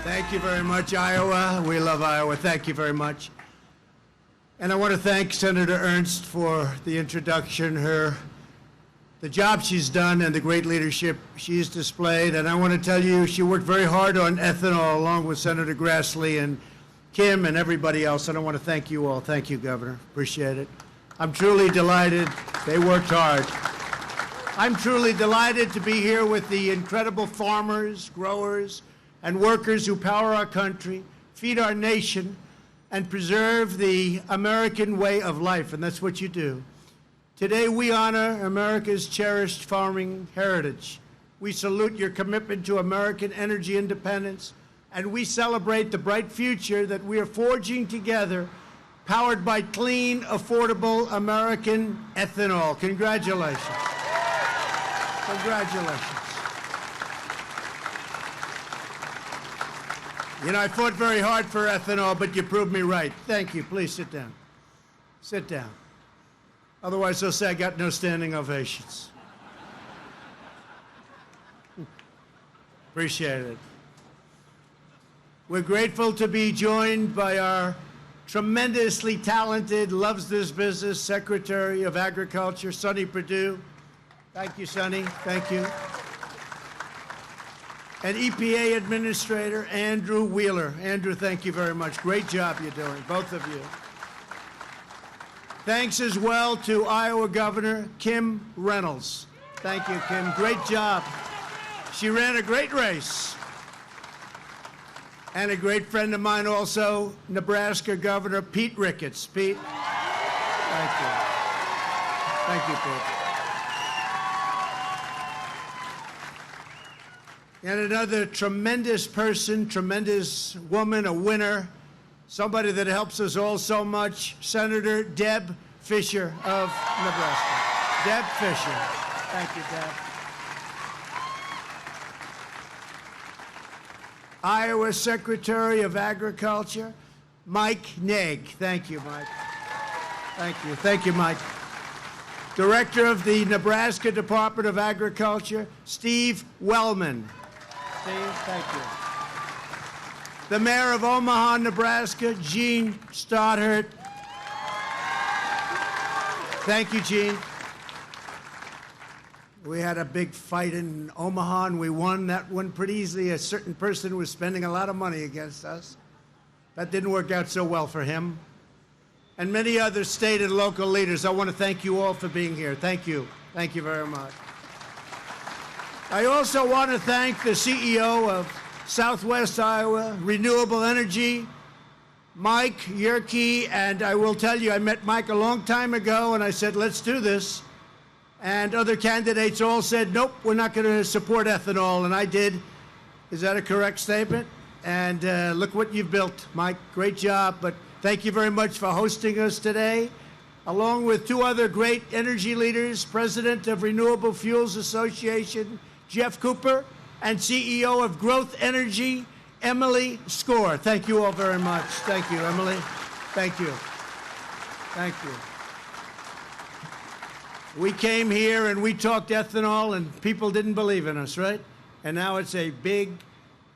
Thank you very much, Iowa. We love Iowa. Thank you very much. And I want to thank Senator Ernst for the introduction, the job she's done and the great leadership she's displayed. And I want to tell you, she worked very hard on ethanol along with Senator Grassley and Kim and everybody else. And I want to thank you all. Thank you, Governor. Appreciate it. I'm truly delighted. They worked hard. I'm truly delighted to be here with the incredible farmers, growers, and workers who power our country, feed our nation, and preserve the American way of life, and that's what you do. Today we honor America's cherished farming heritage. We salute your commitment to American energy independence, and we celebrate the bright future that we are forging together, powered by clean, affordable American ethanol. Congratulations. Congratulations. You know, I fought very hard for ethanol, but you proved me right. Thank you. Please sit down. Sit down. Otherwise, they'll say I got no standing ovations. Appreciate it. We're grateful to be joined by our tremendously talented, loves this business, Secretary of Agriculture, Sonny Perdue. Thank you, Sonny. Thank you. And EPA Administrator Andrew Wheeler. Andrew, thank you very much. Great job you're doing, both of you. Thanks as well to Iowa Governor Kim Reynolds. Thank you, Kim. Great job. She ran a great race. And a great friend of mine also, Nebraska Governor Pete Ricketts. Pete, thank you. Thank you, Pete. And another tremendous person, tremendous woman, a winner, somebody that helps us all so much, Senator Deb Fischer of Nebraska. Deb Fischer. Thank you, Deb. Iowa Secretary of Agriculture, Mike Naig. Thank you, Mike. Thank you. Thank you, Mike. Director of the Nebraska Department of Agriculture, Steve Wellman. Steve, thank you. The Mayor of Omaha, Nebraska, Gene Stoddard. Thank you, Gene. We had a big fight in Omaha, and we won that one pretty easily. A certain person was spending a lot of money against us. That didn't work out so well for him. And many other state and local leaders. I want to thank you all for being here. Thank you. Thank you very much. I also want to thank the CEO of Southwest Iowa Renewable Energy, Mike Yerke, and I will tell you, I met Mike a long time ago, and I said, let's do this. And other candidates all said, nope, we're not going to support ethanol, and I did. Is that a correct statement? And look what you've built, Mike. Great job, but thank you very much for hosting us today, along with two other great energy leaders, President of Renewable Fuels Association, Jeff Cooper, and CEO of Growth Energy, Emily Score. Thank you all very much. Thank you, Emily. Thank you. Thank you. We came here and we talked ethanol and people didn't believe in us, right? And now it's a big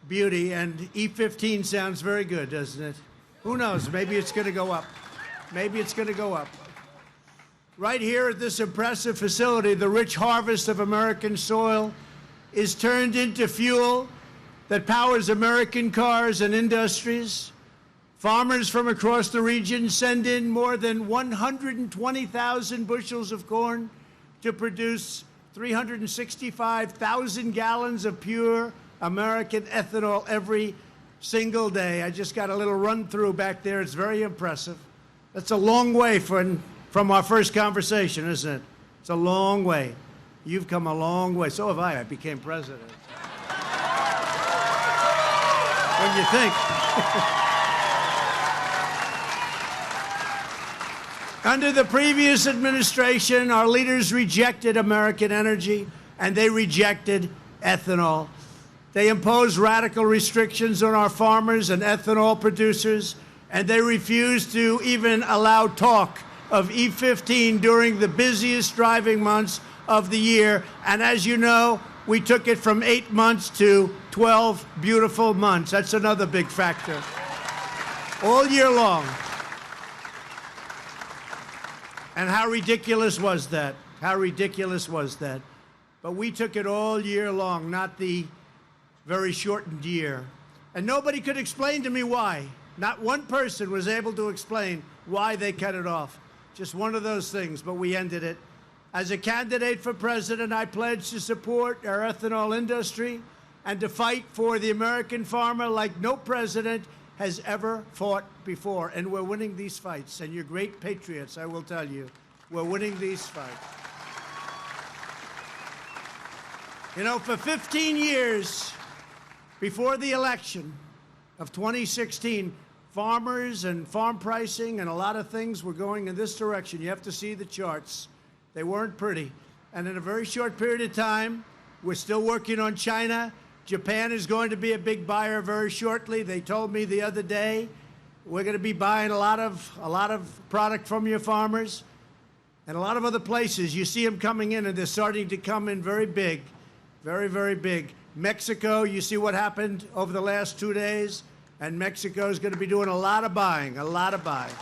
beauty, and E-15 sounds very good, doesn't it? Who knows? Maybe it's going to go up. Maybe it's going to go up. Right here at this impressive facility, the rich harvest of American soil is turned into fuel that powers American cars and industries. Farmers from across the region send in more than 120,000 bushels of corn to produce 365,000 gallons of pure American ethanol every single day. I just got a little run through back there. It's very impressive. That's a long way from our first conversation, isn't it? It's a long way. You've come a long way. So have I. I became president. What do you think? Under the previous administration, our leaders rejected American energy, and they rejected ethanol. They imposed radical restrictions on our farmers and ethanol producers, and they refused to even allow talk of E-15 during the busiest driving months of the year. And as you know, we took it from 8 months to 12 beautiful months. That's another big factor. All year long. And how ridiculous was that? How ridiculous was that? But we took it all year long, not the very shortened year. And nobody could explain to me why. Not one person was able to explain why they cut it off. Just one of those things, but we ended it. As a candidate for president, I pledge to support our ethanol industry and to fight for the American farmer like no president has ever fought before. And we're winning these fights. And you're great patriots, I will tell you. We're winning these fights. You know, for 15 years before the election of 2016, farmers and farm pricing and a lot of things were going in this direction. You have to see the charts. They weren't pretty. And in a very short period of time, we're still working on China. Japan is going to be a big buyer very shortly. They told me the other day, we're going to be buying a lot of product from your farmers. And a lot of other places, you see them coming in, and they're starting to come in very big, very, very big. Mexico, you see what happened over the last 2 days, and Mexico is going to be doing a lot of buying, a lot of buying.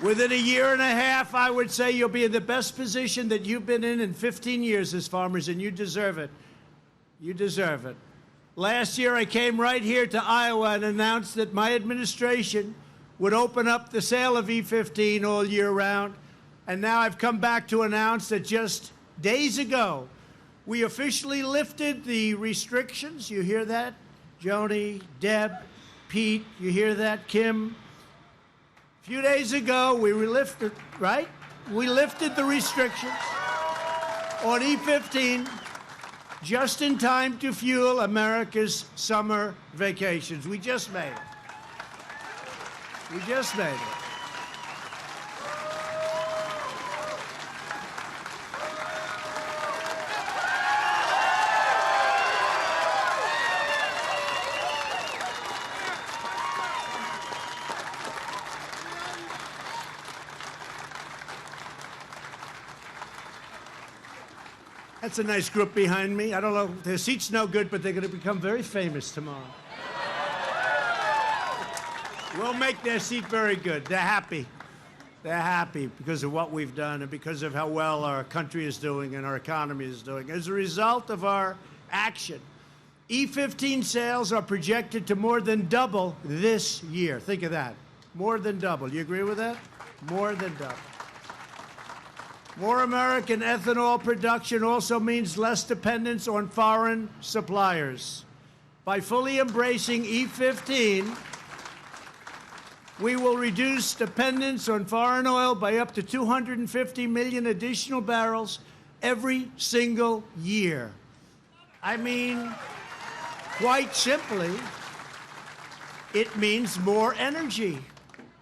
Within a year and a half, I would say you'll be in the best position that you've been in 15 years as farmers, and you deserve it. You deserve it. Last year, I came right here to Iowa and announced that my administration would open up the sale of E-15 all year round. And now I've come back to announce that just days ago, we officially lifted the restrictions. You hear that? Joni, Deb, Pete, you hear that? Kim? A few days ago, we lifted, right? We lifted the restrictions on E-15 just in time to fuel America's summer vacations. We just made it. We just made it. That's a nice group behind me. I don't know, their seat's no good, but they're going to become very famous tomorrow. We'll make their seat very good. They're happy. They're happy because of what we've done and because of how well our country is doing and our economy is doing. As a result of our action, E-15 sales are projected to more than double this year. Think of that. More than double. You agree with that? More than double. More American ethanol production also means less dependence on foreign suppliers. By fully embracing E-15, we will reduce dependence on foreign oil by up to 250 million additional barrels every single year. I mean, quite simply, it means more energy.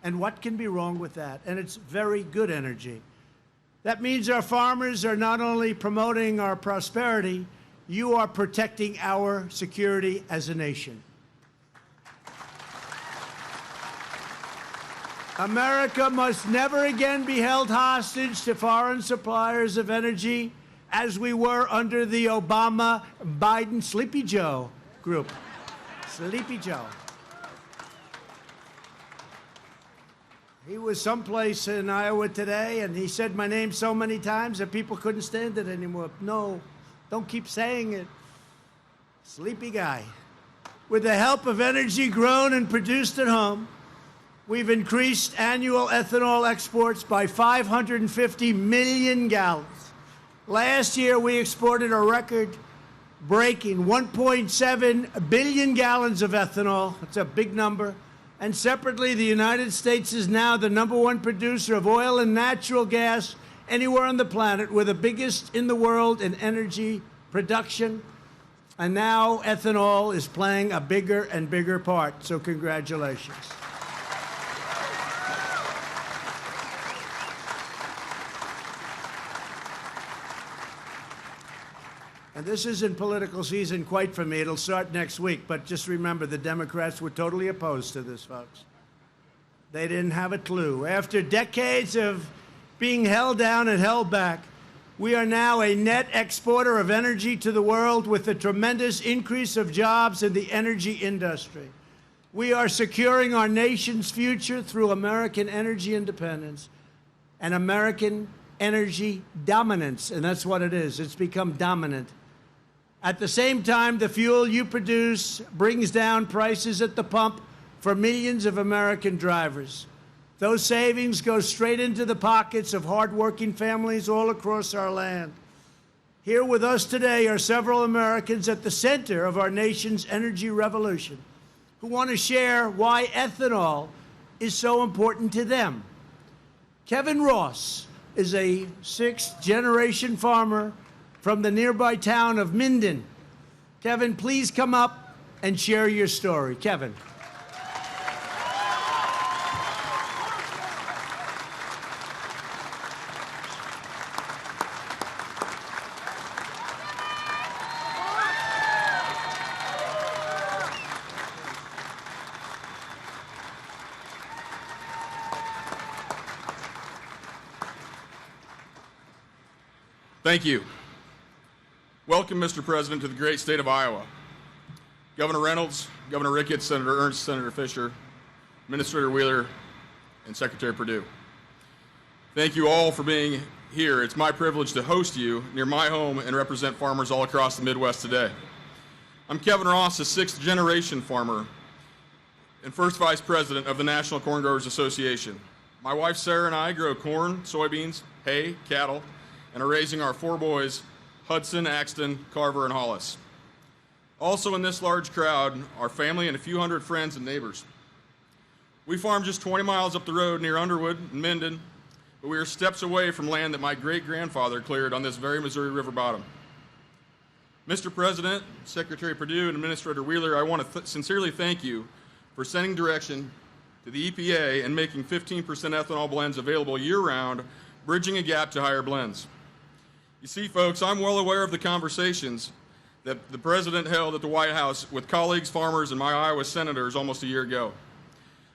And what can be wrong with that? And it's very good energy. That means our farmers are not only promoting our prosperity, you are protecting our security as a nation. America must never again be held hostage to foreign suppliers of energy as we were under the Obama-Biden Sleepy Joe group. Sleepy Joe. He was someplace in Iowa today, and he said my name so many times that people couldn't stand it anymore. No, don't keep saying it. Sleepy guy. With the help of energy grown and produced at home, we've increased annual ethanol exports by 550 million gallons. Last year, we exported a record-breaking 1.7 billion gallons of ethanol. That's a big number. And separately, the United States is now the #1 producer of oil and natural gas anywhere on the planet. We're the biggest in the world in energy production. And now ethanol is playing a bigger and bigger part. So congratulations. And this isn't political season quite for me. It'll start next week. But just remember, the Democrats were totally opposed to this, folks. They didn't have a clue. After decades of being held down and held back, we are now a net exporter of energy to the world with a tremendous increase of jobs in the energy industry. We are securing our nation's future through American energy independence and American energy dominance, and that's what it is. It's become dominant. At the same time, the fuel you produce brings down prices at the pump for millions of American drivers. Those savings go straight into the pockets of hardworking families all across our land. Here with us today are several Americans at the center of our nation's energy revolution who want to share why ethanol is so important to them. Kevin Ross is a sixth-generation farmer from the nearby town of Minden. Kevin, please come up and share your story. Kevin. Thank you. Welcome, Mr. President, to the great state of Iowa. Governor Reynolds, Governor Ricketts, Senator Ernst, Senator Fisher, Administrator Wheeler, and Secretary Perdue. Thank you all for being here. It's my privilege to host you near my home and represent farmers all across the Midwest today. I'm Kevin Ross, a sixth-generation farmer and first vice president of the National Corn Growers Association. My wife Sarah and I grow corn, soybeans, hay, cattle, and are raising our four boys, Hudson, Axton, Carver, and Hollis. Also in this large crowd, our family and a few hundred friends and neighbors. We farm just 20 miles up the road near Underwood and Minden, but we are steps away from land that my great-grandfather cleared on this very Missouri River bottom. Mr. President, Secretary Perdue, and Administrator Wheeler, I want to sincerely thank you for sending direction to the EPA and making 15% ethanol blends available year-round, bridging a gap to higher blends. You see, folks, I'm well aware of the conversations that the President held at the White House with colleagues, farmers, and my Iowa senators almost a year ago.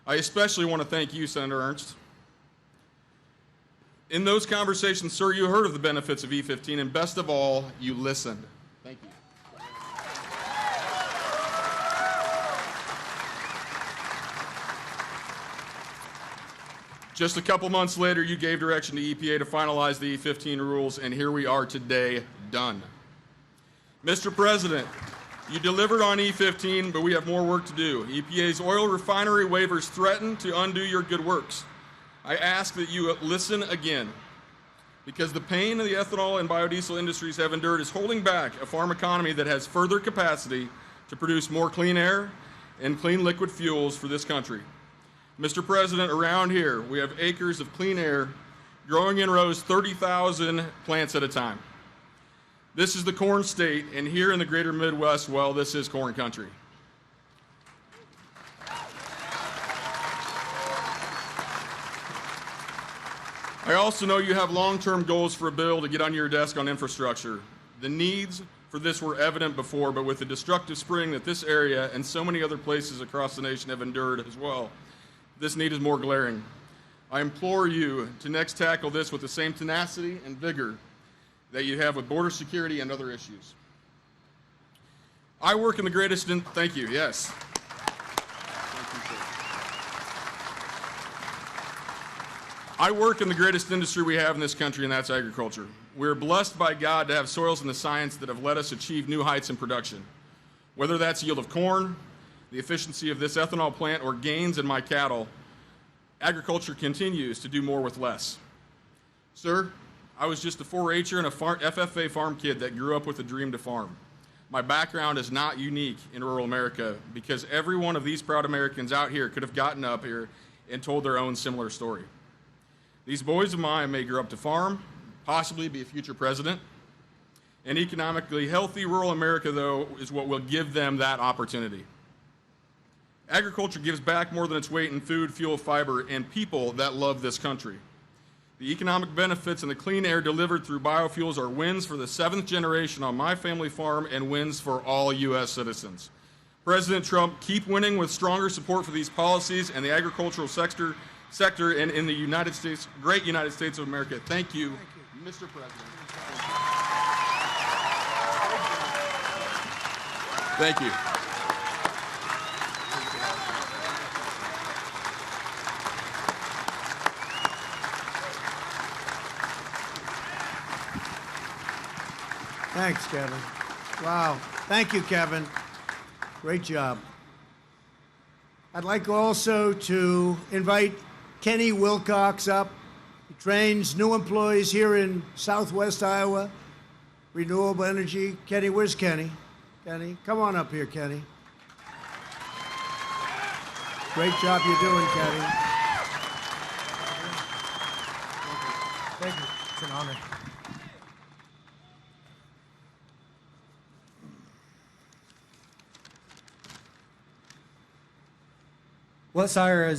I especially want to thank you, Senator Ernst. In those conversations, sir, you heard of the benefits of E-15, and best of all, you listened. Thank you. Just a couple months later, you gave direction to EPA to finalize the E-15 rules, and here we are today, done. Mr. President, you delivered on E-15, but we have more work to do. EPA's oil refinery waivers threaten to undo your good works. I ask that you listen again, because the pain the ethanol and biodiesel industries have endured is holding back a farm economy that has further capacity to produce more clean air and clean liquid fuels for this country. Mr. President, around here, we have acres of clean air growing in rows 30,000 plants at a time. This is the corn state, and here in the greater Midwest, well, this is corn country. I also know you have long-term goals for a bill to get on your desk on infrastructure. The needs for this were evident before, but with the destructive spring that this area and so many other places across the nation have endured as well, this need is more glaring. I implore you to next tackle this with the same tenacity and vigor that you have with border security and other issues. I work in the greatest, thank you, yes. I work in the greatest industry we have in this country, and that's agriculture. We're blessed by God to have soils and the science that have let us achieve new heights in production. Whether that's yield of corn, the efficiency of this ethanol plant, or gains in my cattle, agriculture continues to do more with less. Sir, I was just a 4-H'er and a FFA farm kid that grew up with a dream to farm. My background is not unique in rural America because every one of these proud Americans out here could have gotten up here and told their own similar story. These boys of mine may grow up to farm, possibly be a future president. An economically healthy rural America, though, is what will give them that opportunity. Agriculture gives back more than its weight in food, fuel, fiber, and people that love this country. The economic benefits and the clean air delivered through biofuels are wins for the 7th generation on my family farm and wins for all U.S. citizens. President Trump, keep winning with stronger support for these policies, and the agricultural sector sector and in the United States, great United States of America. Thank you, Mr. President. Thank you. Thanks, Kevin. Wow. Thank you, Kevin. Great job. I'd like also to invite Kenny Wilcox up. He trains new employees here in Southwest Iowa Renewable Energy. Kenny, where's Kenny? Kenny, come on up here, Kenny. Great job you're doing, Kenny. Thank you. It's an honor. What Sire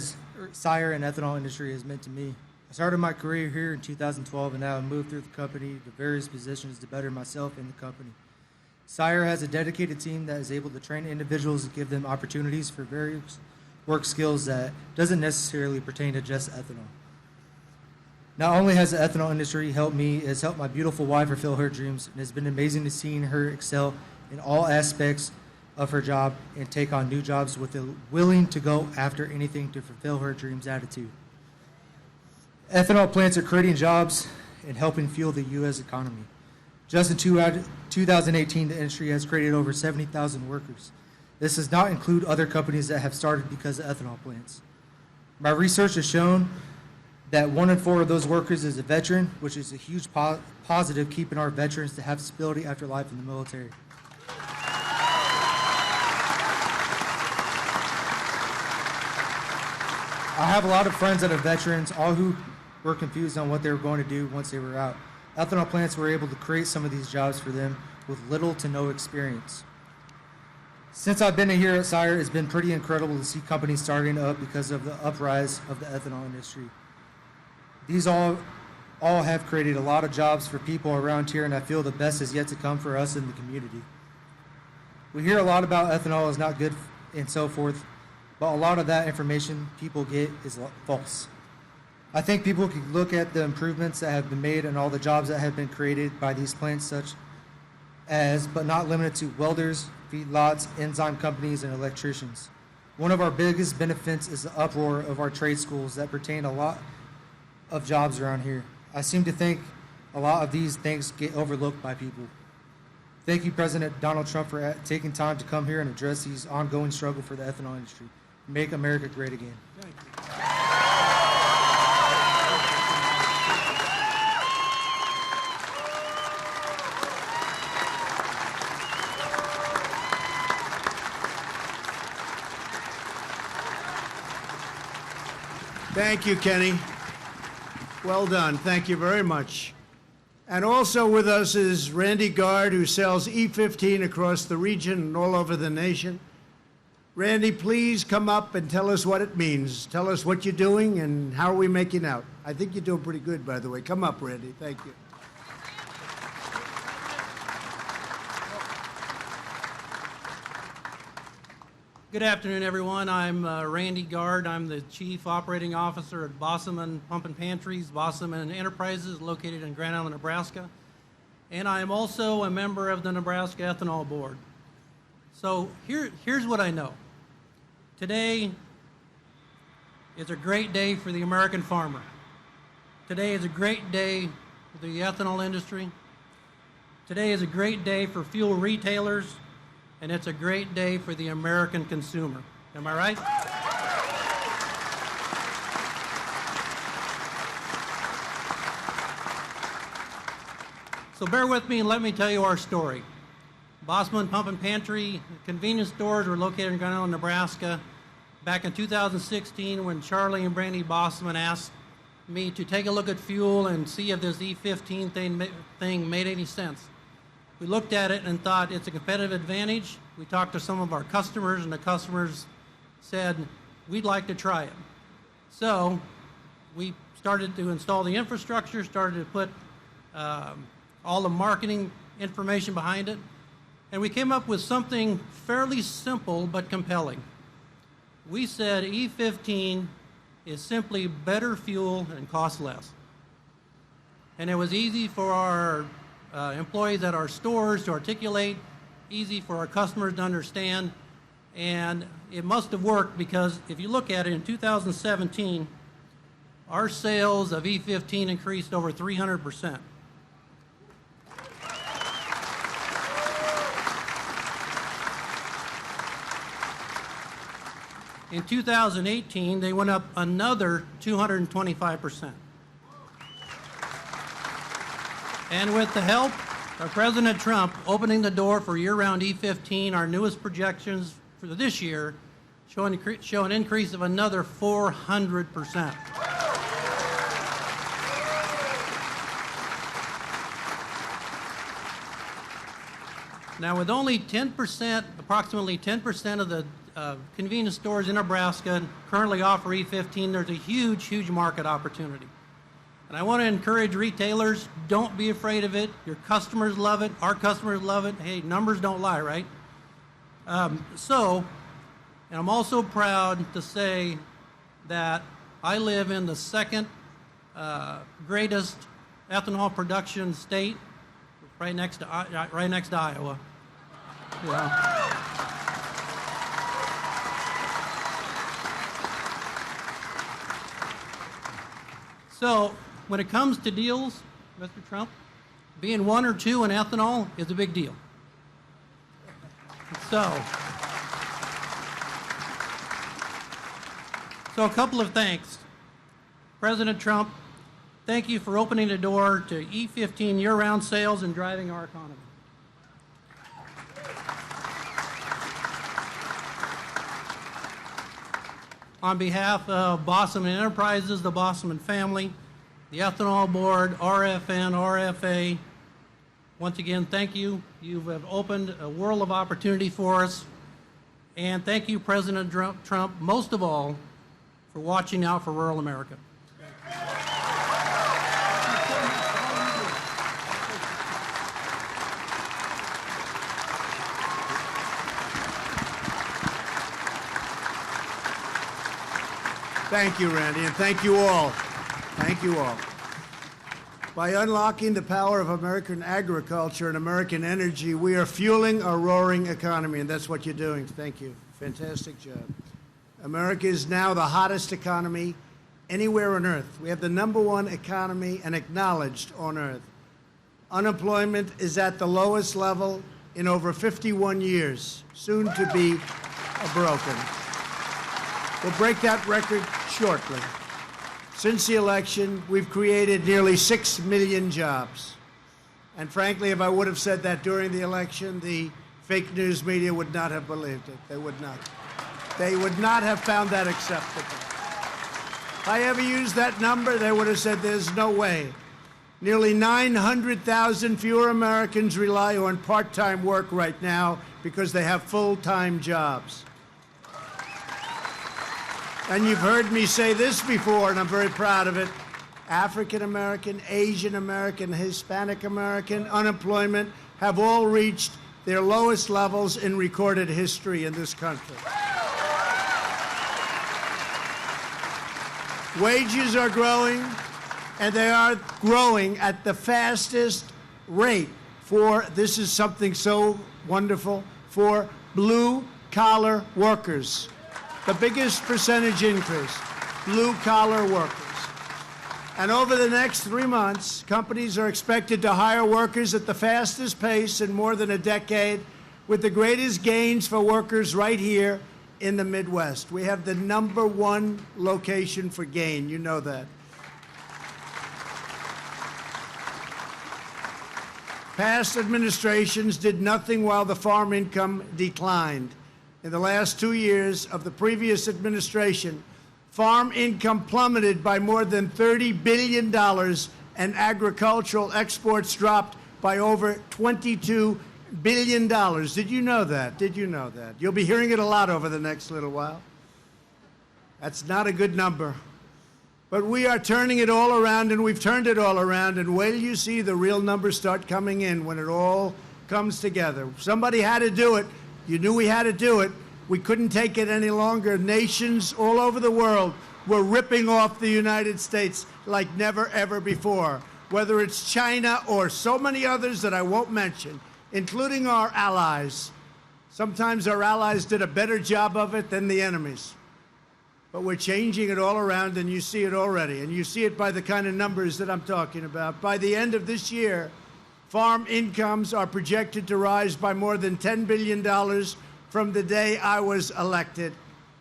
and ethanol industry has meant to me. I started my career here in 2012 and now have moved through the company to various positions to better myself and the company. Sire has a dedicated team that is able to train individuals and give them opportunities for various work skills that doesn't necessarily pertain to just ethanol. Not only has the ethanol industry helped me, it has helped my beautiful wife fulfill her dreams, and it's been amazing to see her excel in all aspects of her job and take on new jobs with a willing to go after anything to fulfill her dreams attitude. Ethanol plants are creating jobs and helping fuel the U.S. economy. Just in 2018, the industry has created over 70,000 workers. This does not include other companies that have started because of ethanol plants. My research has shown that 1 in 4 of those workers is a veteran, which is a huge positive, keeping our veterans to have stability after life in the military. I have a lot of friends that are veterans, all who were confused on what they were going to do once they were out. Ethanol plants were able to create some of these jobs for them with little to no experience. Since I've been here at Sire, it's been pretty incredible to see companies starting up because of the uprise of the ethanol industry. These all have created a lot of jobs for people around here, and I feel the best is yet to come for us in the community. We hear a lot about ethanol is not good and so forth, but a lot of that information people get is false. I think people can look at the improvements that have been made and all the jobs that have been created by these plants, such as, but not limited to, welders, feedlots, enzyme companies, and electricians. One of our biggest benefits is the uproar of our trade schools that pertain a lot of jobs around here. I seem to think a lot of these things get overlooked by people. Thank you, President Donald Trump, for taking time to come here and address these ongoing struggle for the ethanol industry. Make America great again. Thank you. Thank you, Kenny. Well done. Thank you very much. And also with us is Randy Gard, who sells E-15 across the region and all over the nation. Randy, please come up and tell us what it means. Tell us what you're doing and how are we making out. I think you're doing pretty good, by the way. Come up, Randy. Thank you. Good afternoon, everyone. I'm Randy Gard. I'm the Chief Operating Officer at Bossaman Pump and Pantries, Bossaman Enterprises, located in Grand Island, Nebraska. And I am also a member of the Nebraska Ethanol Board. So here's what I know. Today is a great day for the American farmer. Today is a great day for the ethanol industry. Today is a great day for fuel retailers. And it's a great day for the American consumer. Am I right? So bear with me and let me tell you our story. Bossaman Pump and Pantry convenience stores were located in Grand Island, Nebraska. Back in 2016, when Charlie and Brandy Bossaman asked me to take a look at fuel and see if this E-15 thing made any sense. We looked at it and thought it's a competitive advantage. We talked to some of our customers, and the customers said, we'd like to try it. So we started to install the infrastructure, started to put all the marketing information behind it, and we came up with something fairly simple but compelling. We said E-15 is simply better fuel and cost less. And it was easy for our employees at our stores to articulate, easy for our customers to understand, and it must have worked because if you look at it in 2017, our sales of E-15 increased over 300%. In 2018, they went up another 225%. And with the help of President Trump opening the door for year-round E-15, our newest projections for this year show an increase of another 400%. Now, with only 10%, approximately 10% of the convenience stores in Nebraska currently offer E-15, there's a huge, huge market opportunity. And I want to encourage retailers, don't be afraid of it. Your customers love it. Our customers love it. Hey, numbers don't lie, right? And I'm also proud to say that I live in the second greatest ethanol production state, right next to Iowa. Yeah. So when it comes to deals, Mr. Trump, being 1 or 2 in ethanol is a big deal. So a couple of thanks. President Trump, thank you for opening the door to E-15 year-round sales and driving our economy. On behalf of Bosselman Enterprises, the Bosselman family, the Ethanol Board, RFN, RFA, once again, thank you. You have opened a world of opportunity for us. And thank you, President Trump, most of all, for watching out for rural America. Thank you, Randy, and thank you all. Thank you all. By unlocking the power of American agriculture and American energy, we are fueling a roaring economy, and that's what you're doing. Thank you. Fantastic job. America is now the hottest economy anywhere on earth. We have the #1 economy and acknowledged on earth. Unemployment is at the lowest level in over 51 years, soon to be broken. We'll break that record shortly. Since the election, we've created nearly 6 million jobs. And frankly, if I would have said that during the election, the fake news media would not have believed it. They would not. They would not have found that acceptable. If I ever used that number, they would have said there's no way. Nearly 900,000 fewer Americans rely on part-time work right now because they have full-time jobs. And you've heard me say this before, and I'm very proud of it. African American, Asian American, Hispanic American unemployment have all reached their lowest levels in recorded history in this country. Wages are growing, and they are growing at the fastest rate for, this is something so wonderful, for blue-collar workers. The biggest percentage increase, blue-collar workers. And over the next 3 months, companies are expected to hire workers at the fastest pace in more than a decade, with the greatest gains for workers right here in the Midwest. We have the #1 location for gain. You know that. Past administrations did nothing while the farm income declined. In the last 2 years of the previous administration, farm income plummeted by more than $30 billion, and agricultural exports dropped by over $22 billion. Did you know that? Did you know that? You'll be hearing it a lot over the next little while. That's not a good number. But we are turning it all around, and we've turned it all around, and wait till you see the real numbers start coming in when it all comes together. Somebody had to do it. You knew we had to do it. We couldn't take it any longer. Nations all over the world We're ripping off the United States like never, ever before, whether it's China or so many others that I won't mention, including our allies. Sometimes our allies did a better job of it than the enemies. But we're changing it all around, and you see it already. And you see it by the kind of numbers that I'm talking about. By the end of this year, farm incomes are projected to rise by more than $10 billion from the day I was elected.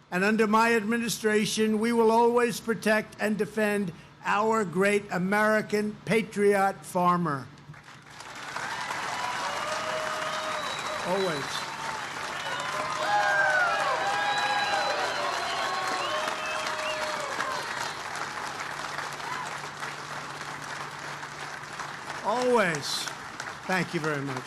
And under my administration, we will always protect and defend our great American patriot farmer. Always. Always. Thank you very much.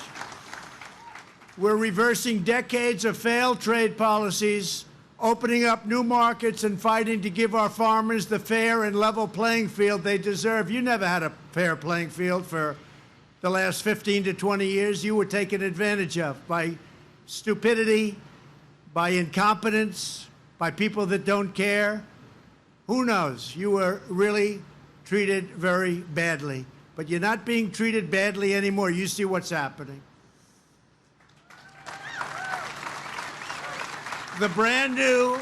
We're reversing decades of failed trade policies, opening up new markets, and fighting to give our farmers the fair and level playing field they deserve. You never had a fair playing field for the last 15 to 20 years. You were taken advantage of by stupidity, by incompetence, by people that don't care. Who knows? You were really treated very badly. But you're not being treated badly anymore. You see what's happening. The brand new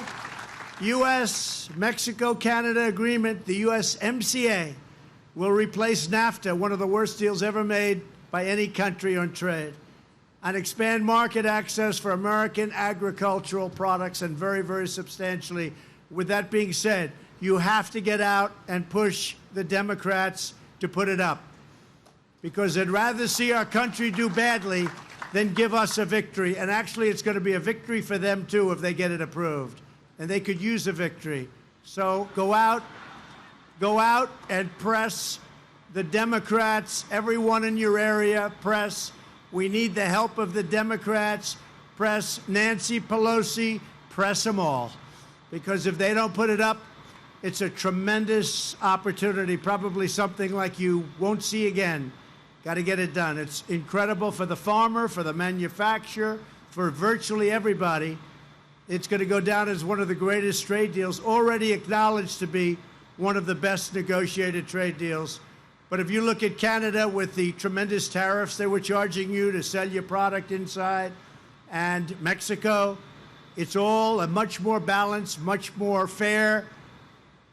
U.S.-Mexico-Canada agreement, the USMCA, will replace NAFTA, one of the worst deals ever made by any country on trade, and expand market access for American agricultural products, and very, very substantially. With that being said, you have to get out and push the Democrats to put it up, because they'd rather see our country do badly than give us a victory. And actually, it's going to be a victory for them, too, if they get it approved. And they could use a victory. So go out and press the Democrats, everyone in your area, press. We need the help of the Democrats. Press Nancy Pelosi, press them all. Because if they don't put it up, it's a tremendous opportunity, probably something like you won't see again. Got to get it done. It's incredible for the farmer, for the manufacturer, for virtually everybody. It's going to go down as one of the greatest trade deals, already acknowledged to be one of the best negotiated trade deals. But if you look at Canada with the tremendous tariffs they were charging you to sell your product inside, and Mexico, it's all a much more balanced, much more fair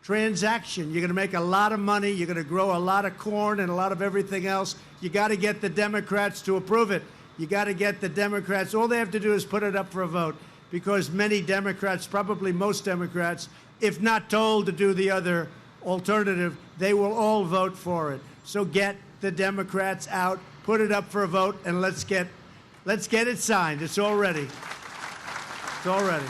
transaction. You're going to make a lot of money. You're going to grow a lot of corn and a lot of everything else. You got to get the Democrats to approve it. You got to get the Democrats. All they have to do is put it up for a vote, because many Democrats, probably most Democrats, if not told to do the other alternative, they will all vote for it. So get the Democrats out, put it up for a vote, and let's get it signed. It's all ready. It's all ready.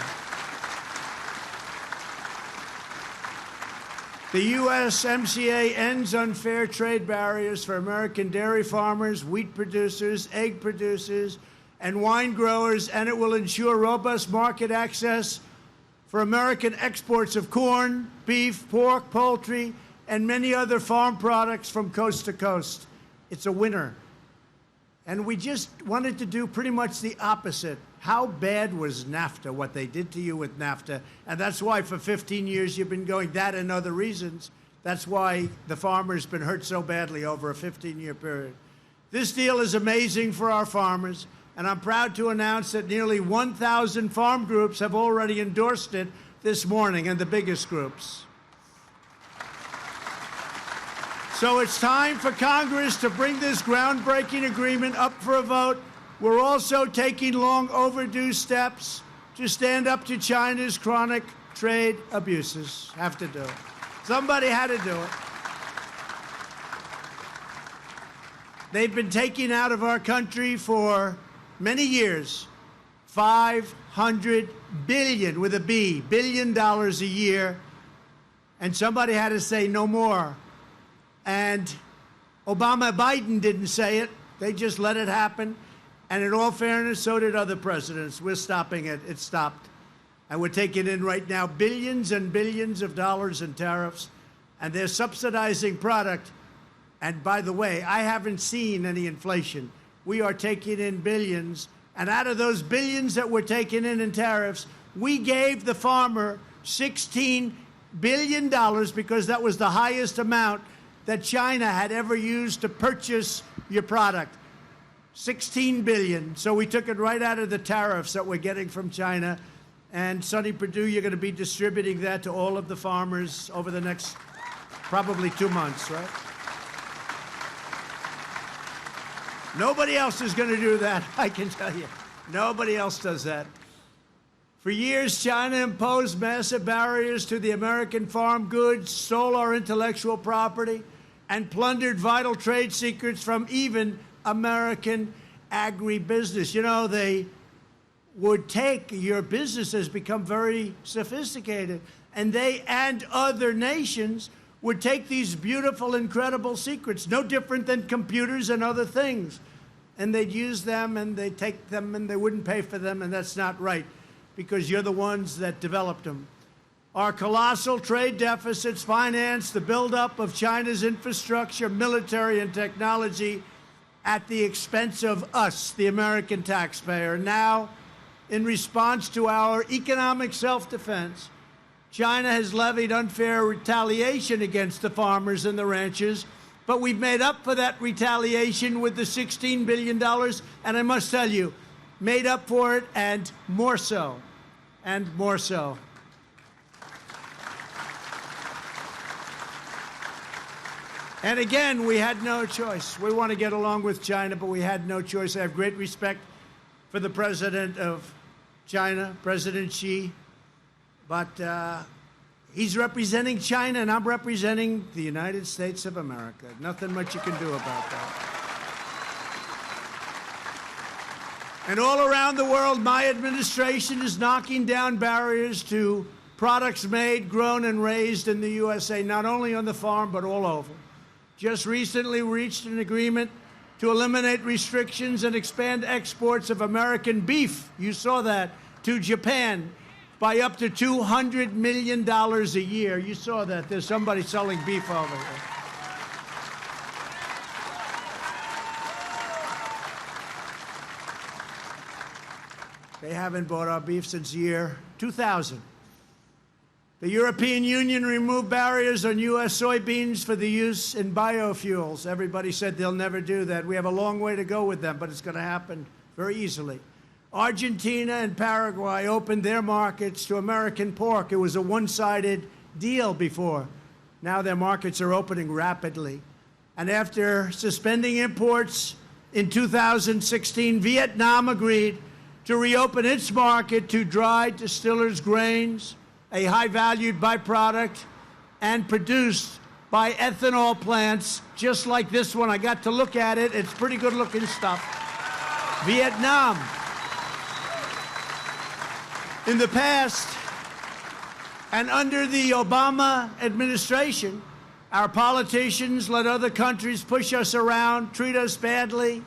The USMCA ends unfair trade barriers for American dairy farmers, wheat producers, egg producers, and wine growers, and it will ensure robust market access for American exports of corn, beef, pork, poultry, and many other farm products from coast to coast. It's a winner. And we just wanted to do pretty much the opposite. How bad was NAFTA, what they did to you with NAFTA? And that's why for 15 years you've been going, that and other reasons. That's why the farmer's been hurt so badly over a 15-year period. This deal is amazing for our farmers, and I'm proud to announce that nearly 1,000 farm groups have already endorsed it this morning, and the biggest groups. So it's time for Congress to bring this groundbreaking agreement up for a vote. We're also taking long overdue steps to stand up to China's chronic trade abuses. Have to do it. Somebody had to do it. They've been taking out of our country for many years $500 billion, with a B, $billion a year. And somebody had to say no more. And Biden didn't say it. They just let it happen. And in all fairness, so did other presidents. We're stopping it. It stopped. And we're taking in right now billions and billions of dollars in tariffs. And they're subsidizing product. And by the way, I haven't seen any inflation. We are taking in billions. And out of those billions that we're taking in tariffs, we gave the farmer $16 billion because that was the highest amount that China had ever used to purchase your product. 16 billion. So we took it right out of the tariffs that we're getting from China. And Sonny Perdue, you're going to be distributing that to all of the farmers over the next probably 2 months, right? Nobody else is going to do that, I can tell you. Nobody else does that. For years, China imposed massive barriers to the American farm goods, stole our intellectual property, and plundered vital trade secrets from even American agribusiness. You know, they would take, your business has become very sophisticated, and they and other nations would take these beautiful, incredible secrets, no different than computers and other things, and they'd use them, and they'd take them, and they wouldn't pay for them, and that's not right, because you're the ones that developed them. Our colossal trade deficits financed the buildup of China's infrastructure, military, and technology at the expense of us, the American taxpayer. Now, in response to our economic self-defense, China has levied unfair retaliation against the farmers and the ranchers, but we've made up for that retaliation with the $16 billion, and I must tell you, made up for it and more so, and more so. And again, we had no choice. We want to get along with China, but we had no choice. I have great respect for the president of China, President Xi, but he's representing China, and I'm representing the United States of America. Nothing much you can do about that. And all around the world, my administration is knocking down barriers to products made, grown, and raised in the USA, not only on the farm, but all over. Just recently, we reached an agreement to eliminate restrictions and expand exports of American beef, you saw that, to Japan by up to $200 million a year. You saw that. There's somebody selling beef over here. They haven't bought our beef since year 2000. The European Union removed barriers on U.S. soybeans for the use in biofuels. Everybody said they'll never do that. We have a long way to go with them, but it's going to happen very easily. Argentina and Paraguay opened their markets to American pork. It was a one-sided deal before. Now their markets are opening rapidly. And after suspending imports in 2016, Vietnam agreed to reopen its market to dried distillers' grains, a high-valued byproduct, and produced by ethanol plants just like this one. I got to look at it. It's pretty good-looking stuff. Vietnam. In the past, and under the Obama administration, our politicians let other countries push us around, treat us badly,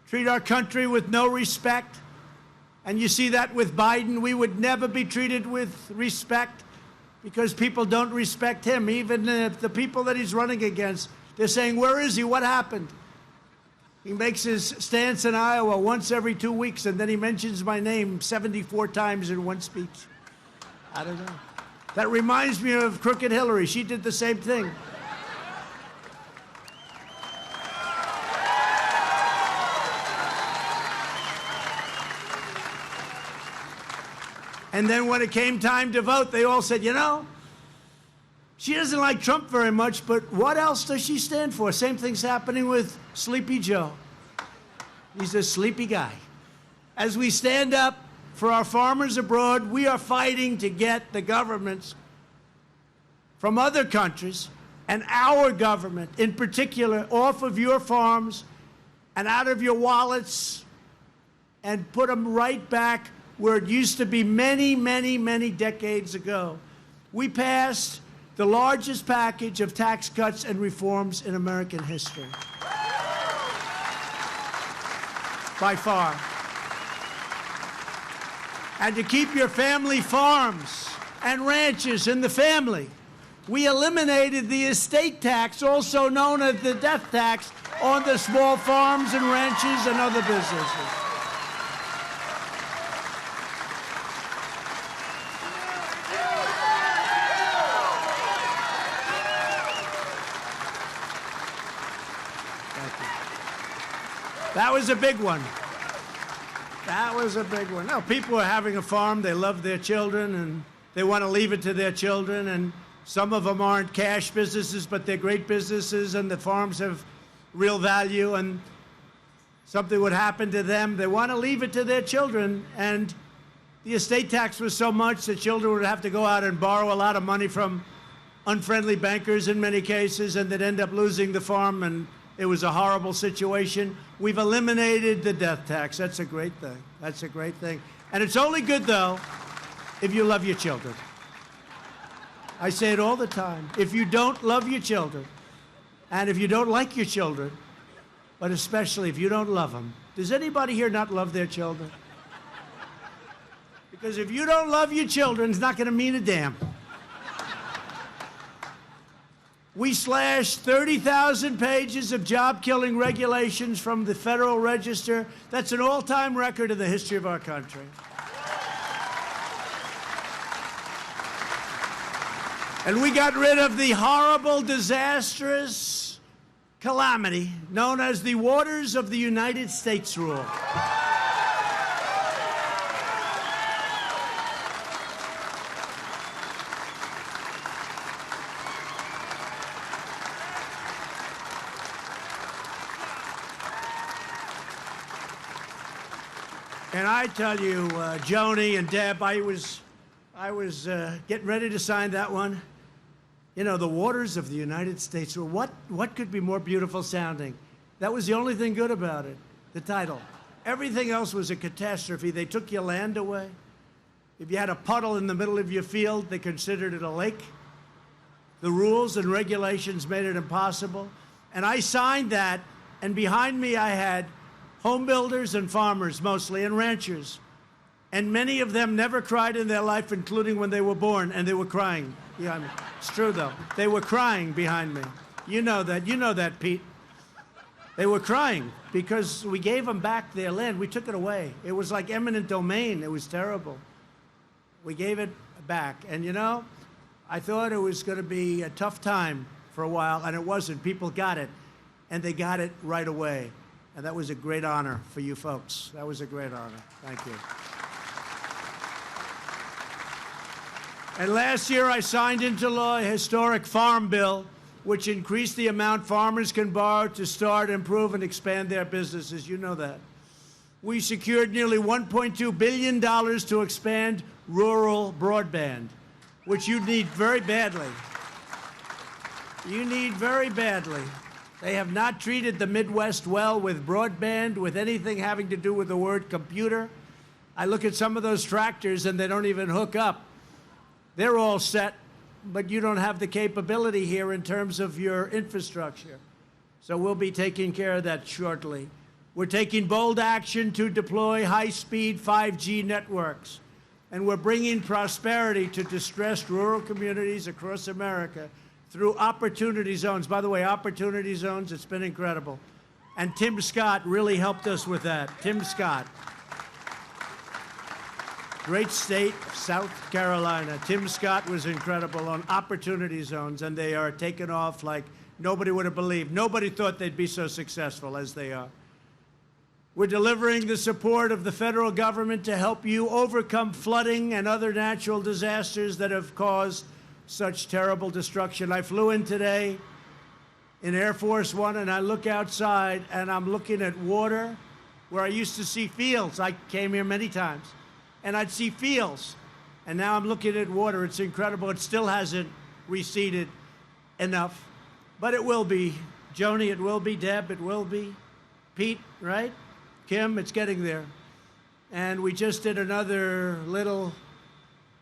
treat our country with no respect. And you see that with Biden. We would never be treated with respect because people don't respect him. Even if the people that he's running against, they're saying, where is he? What happened? He makes his stance in Iowa once every 2 weeks, and then he mentions my name 74 times in one speech. I don't know. That reminds me of Crooked Hillary. She did the same thing. And then when it came time to vote, they all said, you know, she doesn't like Trump very much, but what else does she stand for? Same thing's happening with Sleepy Joe. He's a sleepy guy. As we stand up for our farmers abroad, we are fighting to get the governments from other countries and our government in particular off of your farms and out of your wallets and put them right back where it used to be many, many, many decades ago. We passed the largest package of tax cuts and reforms in American history. By far. And to keep your family farms and ranches in the family, we eliminated the estate tax, also known as the death tax, on the small farms and ranches and other businesses. That was a big one. That was a big one. No, people are having a farm. They love their children, and they want to leave it to their children. And some of them aren't cash businesses, but they're great businesses, and the farms have real value, and something would happen to them. They want to leave it to their children, and the estate tax was so much that children would have to go out and borrow a lot of money from unfriendly bankers in many cases, and they'd end up losing the farm, and it was a horrible situation. We've eliminated the death tax. That's a great thing. That's a great thing. And it's only good, though, if you love your children. I say it all the time. If you don't love your children, and if you don't like your children, but especially if you don't love them, does anybody here not love their children? Because if you don't love your children, it's not going to mean a damn. We slashed 30,000 pages of job-killing regulations from the Federal Register. That's an all-time record in the history of our country. And we got rid of the horrible, disastrous calamity known as the Waters of the United States rule. And I tell you, Joni and Deb, I was getting ready to sign that one. You know, the Waters of the United States. Well, what could be more beautiful sounding? That was the only thing good about it, the title. Everything else was a catastrophe. They took your land away. If you had a puddle in the middle of your field, they considered it a lake. The rules and regulations made it impossible. And I signed that, and behind me I had home builders and farmers mostly, and ranchers. And many of them never cried in their life, including when they were born, and they were crying. Yeah, I mean, it's true, though. They were crying behind me. You know that. You know that, Pete. They were crying because we gave them back their land. We took it away. It was like eminent domain. It was terrible. We gave it back. And, you know, I thought it was going to be a tough time for a while, and it wasn't. People got it, and they got it right away. And that was a great honor for you folks. That was a great honor. Thank you. And last year, I signed into law a historic farm bill, which increased the amount farmers can borrow to start, improve, and expand their businesses. You know that. We secured nearly $1.2 billion to expand rural broadband, which you need very badly. You need very badly. They have not treated the Midwest well with broadband, with anything having to do with the word computer. I look at some of those tractors, and they don't even hook up. They're all set, but you don't have the capability here in terms of your infrastructure. So we'll be taking care of that shortly. We're taking bold action to deploy high-speed 5G networks, and we're bringing prosperity to distressed rural communities across America through opportunity zones. By the way, opportunity zones, it's been incredible. And Tim Scott really helped us with that. Tim Scott. Great state, South Carolina. Tim Scott was incredible on opportunity zones, and they are taking off like nobody would have believed. Nobody thought they'd be so successful as they are. We're delivering the support of the federal government to help you overcome flooding and other natural disasters that have caused such terrible destruction. I flew in today in Air Force One, and I look outside, and I'm looking at water where I used to see fields. I came here many times, and I'd see fields, and now I'm looking at water. It's incredible. It still hasn't receded enough, but it will be. Joni, it will be. Deb, it will be. Pete, right? Kim, it's getting there. And we just did another little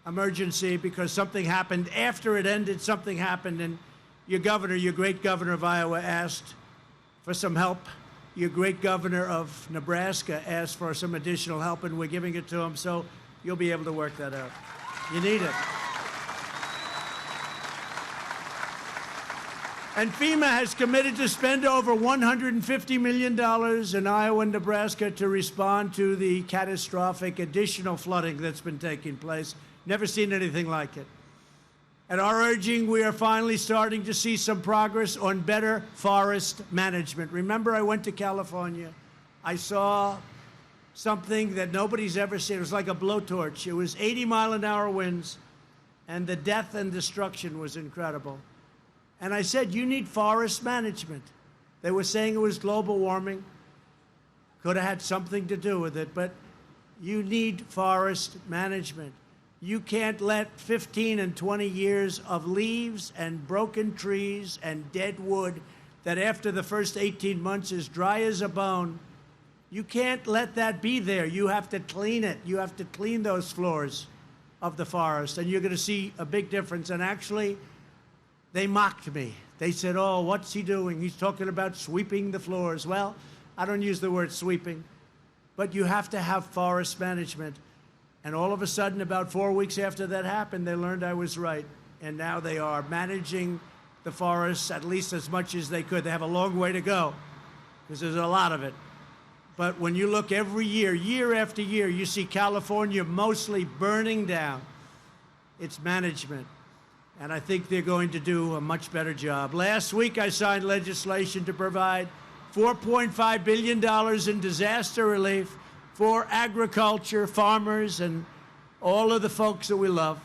emergency because something happened. After it ended, something happened, and your governor, your great governor of Iowa, asked for some help. Your great governor of Nebraska asked for some additional help, and we're giving it to him, so you'll be able to work that out. You need it. And FEMA has committed to spend over $150 million in Iowa and Nebraska to respond to the catastrophic additional flooding that's been taking place. Never seen anything like it. At our urging, we are finally starting to see some progress on better forest management. Remember, I went to California I saw something that nobody's ever seen. It was like a blowtorch. It was 80-mile-an-hour winds, and the death and destruction was incredible. And I said, you need forest management. They were saying it was global warming. Could have had something to do with it, but you need forest management. You can't let 15 and 20 years of leaves and broken trees and dead wood that after the first 18 months is dry as a bone. You can't let that be there. You have to clean it. You have to clean those floors of the forest, and you're going to see a big difference. And actually, they mocked me. They said, oh, what's he doing? He's talking about sweeping the floors. Well, I don't use the word sweeping, but you have to have forest management. And all of a sudden, about 4 weeks after that happened, they learned I was right. And now they are managing the forests at least as much as they could. They have a long way to go because there's a lot of it. But when you look every year, year after year, you see California mostly burning down. It's management. And I think they're going to do a much better job. Last week, I signed legislation to provide $4.5 billion in disaster relief for agriculture, farmers, and all of the folks that we love.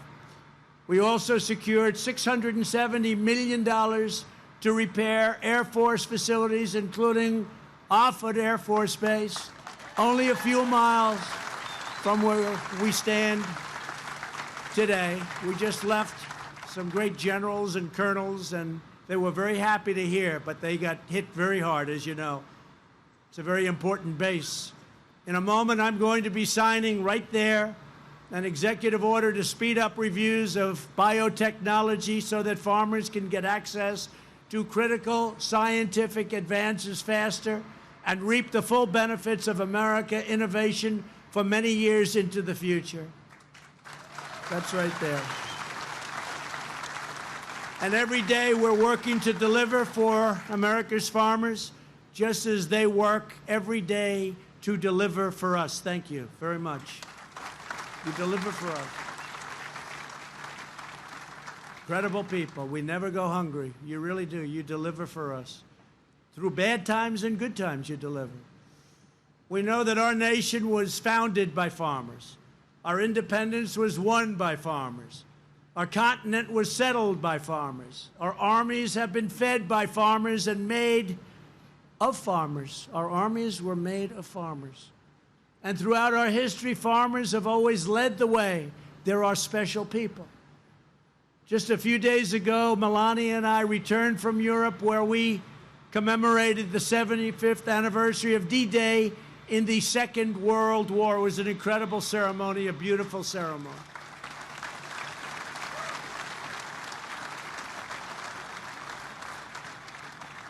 We also secured $670 million to repair Air Force facilities, including Offutt Air Force Base, only a few miles from where we stand today. We just left some great generals and colonels, and they were very happy to hear, but they got hit very hard, as you know. It's a very important base. In a moment, I'm going to be signing right there an executive order to speed up reviews of biotechnology so that farmers can get access to critical scientific advances faster and reap the full benefits of American innovation for many years into the future. That's right there. And every day we're working to deliver for America's farmers, just as they work every day to deliver for us. Thank you very much. You deliver for us. Incredible people. We never go hungry. You really do. You deliver for us. Through bad times and good times, you deliver. We know that our nation was founded by farmers. Our independence was won by farmers. Our continent was settled by farmers. Our armies have been fed by farmers and made of farmers. Our armies were made of farmers. And throughout our history, farmers have always led the way. They're our special people. Just a few days ago, Melania and I returned from Europe, where we commemorated the 75th anniversary of D-Day in the Second World War. It was an incredible ceremony, a beautiful ceremony.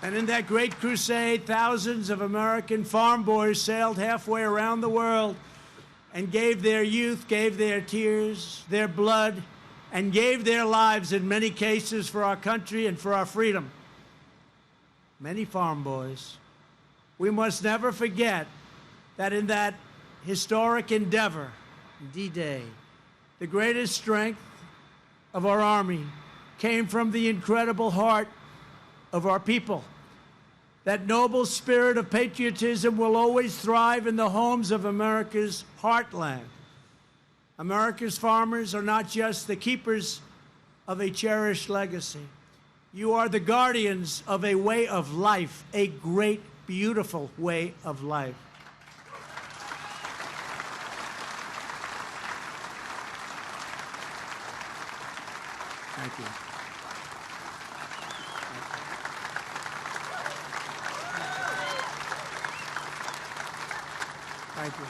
And in that great crusade, thousands of American farm boys sailed halfway around the world and gave their youth, gave their tears, their blood, and gave their lives in many cases for our country and for our freedom. Many farm boys. We must never forget that in that historic endeavor, D-Day, the greatest strength of our Army came from the incredible heart of our people. That noble spirit of patriotism will always thrive in the homes of America's heartland. America's farmers are not just the keepers of a cherished legacy. You are the guardians of a way of life, a great, beautiful way of life. Thank you. Thank you.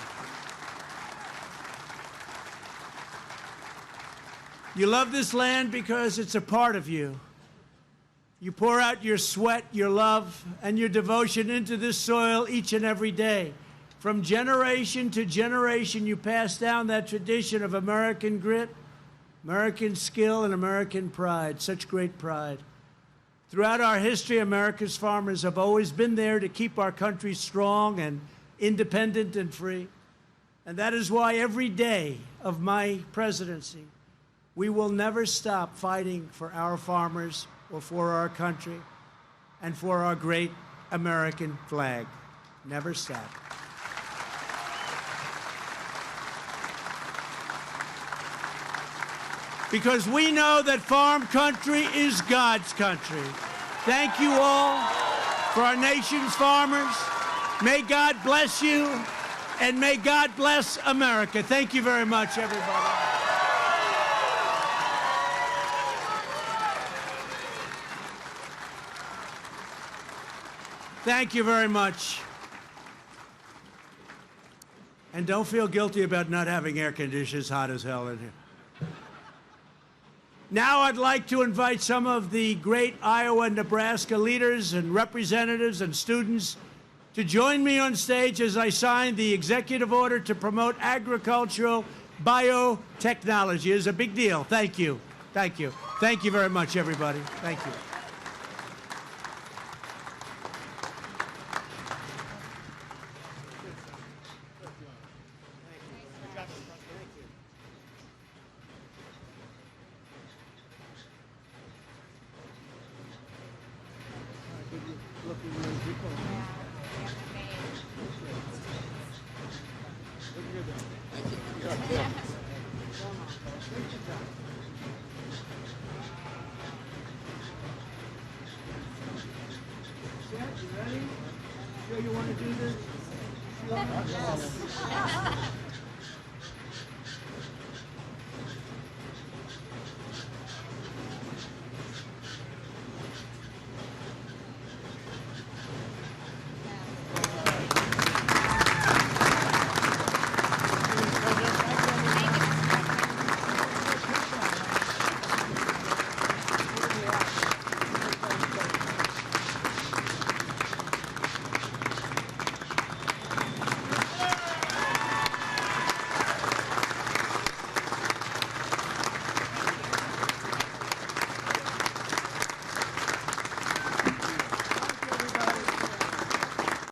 You love this land because it's a part of you. You pour out your sweat, your love, and your devotion into this soil each and every day. From generation to generation, you pass down that tradition of American grit, American skill, and American pride, such great pride. Throughout our history, America's farmers have always been there to keep our country strong and independent and free. And that is why every day of my presidency, we will never stop fighting for our farmers or for our country and for our great American flag. Never stop. because we know that farm country is God's country. Thank you all for our nation's farmers. May God bless you, and may God bless America. Thank you very much, everybody. Thank you very much. And don't feel guilty about not having air conditioners hot as hell in here. Now I'd like to invite some of the great Iowa and Nebraska leaders and representatives and students to join me on stage as I sign the executive order to promote agricultural biotechnology. It's a big deal. Thank you. Thank you. Thank you very much, everybody. Thank you. You ready? Sure you want to do this?